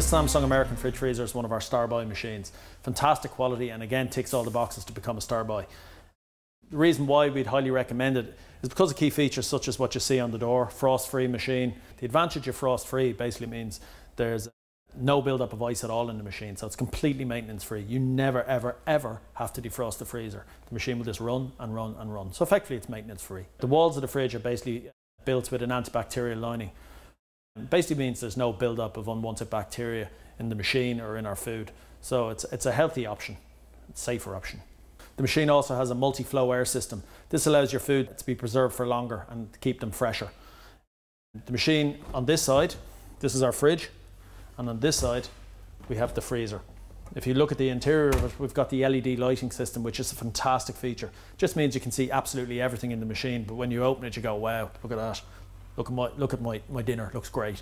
This Samsung American fridge freezer is one of our star buy machines. Fantastic quality, and again ticks all the boxes to become a star buy. The reason why we'd highly recommend it is because of key features such as what you see on the door, frost-free machine. The advantage of frost-free basically means there's no build-up of ice at all in the machine, so it's completely maintenance-free. You never, ever, ever have to defrost the freezer. The machine will just run and run and run. So effectively it's maintenance-free. The walls of the fridge are basically built with an antibacterial lining. It basically means there's no build-up of unwanted bacteria in the machine or in our food. So it's a healthy option, it's a safer option. The machine also has a multi-flow air system. This allows your food to be preserved for longer and to keep them fresher. The machine on this side, this is our fridge, and on this side we have the freezer. If you look at the interior of it, we've got the LED lighting system, which is a fantastic feature. It just means you can see absolutely everything in the machine, but when you open it you go, wow, look at that. Look at my dinner, looks great.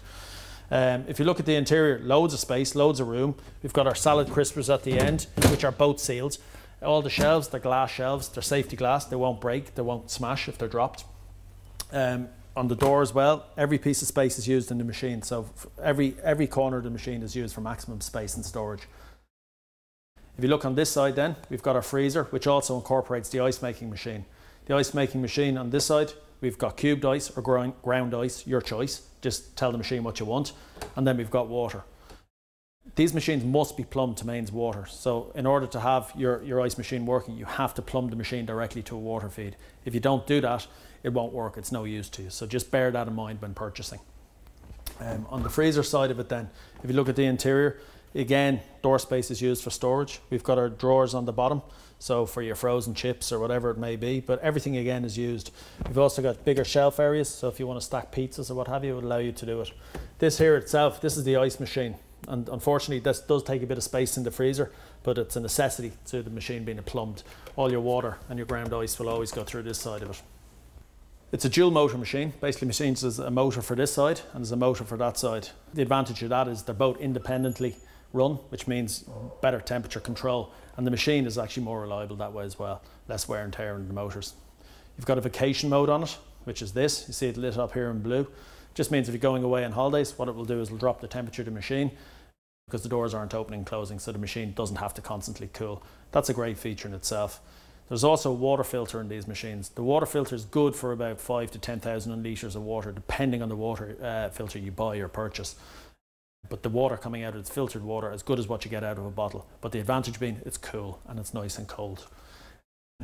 If you look at the interior, loads of space, loads of room. We've got our salad crispers at the end, which are both sealed. All the shelves, they're glass shelves, they're safety glass, they won't break, they won't smash if they're dropped. On the door as well, every piece of space is used in the machine, so every corner of the machine is used for maximum space and storage. If you look on this side then, we've got our freezer, which also incorporates the ice making machine. The ice making machine on this side, we've got cubed ice or ground ice, your choice. Just tell the machine what you want. And then we've got water. These machines must be plumbed to mains water. So in order to have your ice machine working, you have to plumb the machine directly to a water feed. If you don't do that, it won't work. It's no use to you. So just bear that in mind when purchasing. On the freezer side of it then, if you look at the interior, again, door space is used for storage. We've got our drawers on the bottom, so for your frozen chips or whatever it may be, but everything again is used. We've also got bigger shelf areas, so if you want to stack pizzas or what have you, it would allow you to do it. This here itself, this is the ice machine, and unfortunately this does take a bit of space in the freezer, but it's a necessity to the machine being plumbed. All your water and your ground ice will always go through this side of it. It's a dual motor machine. Basically, machines there's a motor for this side and there's a motor for that side. The advantage of that is they're both independently run, which means better temperature control, and the machine is actually more reliable that way as well. Less wear and tear in the motors. You've got a vacation mode on it, which is this. You see it lit up here in blue. Just means if you're going away on holidays, what it will do is it'll drop the temperature of the machine because the doors aren't opening and closing, so the machine doesn't have to constantly cool. That's a great feature in itself. There's also a water filter in these machines. The water filter is good for about 5 to 10,000 litres of water, depending on the water filter you buy or purchase. But the water coming out of it's filtered water, as good as what you get out of a bottle. But the advantage being it's cool and it's nice and cold.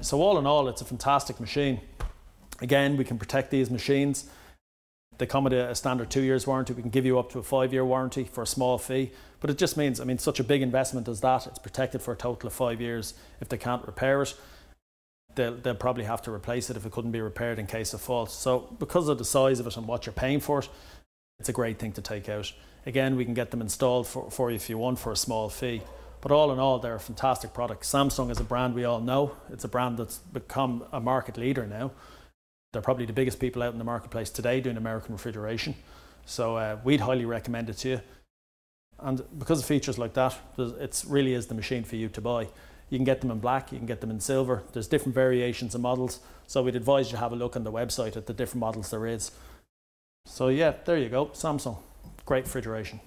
So all in all, it's a fantastic machine. Again, we can protect these machines. They come with a standard 2 years warranty. We can give you up to a 5-year warranty for a small fee. But it just means, I mean, such a big investment as that, it's protected for a total of 5 years. If they can't repair it, they'll probably have to replace it if it couldn't be repaired in case of fault. So because of the size of it and what you're paying for it, it's a great thing to take out. Again, we can get them installed for you if you want for a small fee. But all in all, they're a fantastic product. Samsung is a brand we all know. It's a brand that's become a market leader now. They're probably the biggest people out in the marketplace today doing American refrigeration. So we'd highly recommend it to you. And because of features like that, it really is the machine for you to buy. You can get them in black, you can get them in silver. There's different variations of models. So we'd advise you to have a look on the website at the different models there is. So yeah, there you go, Samsung. Great refrigeration.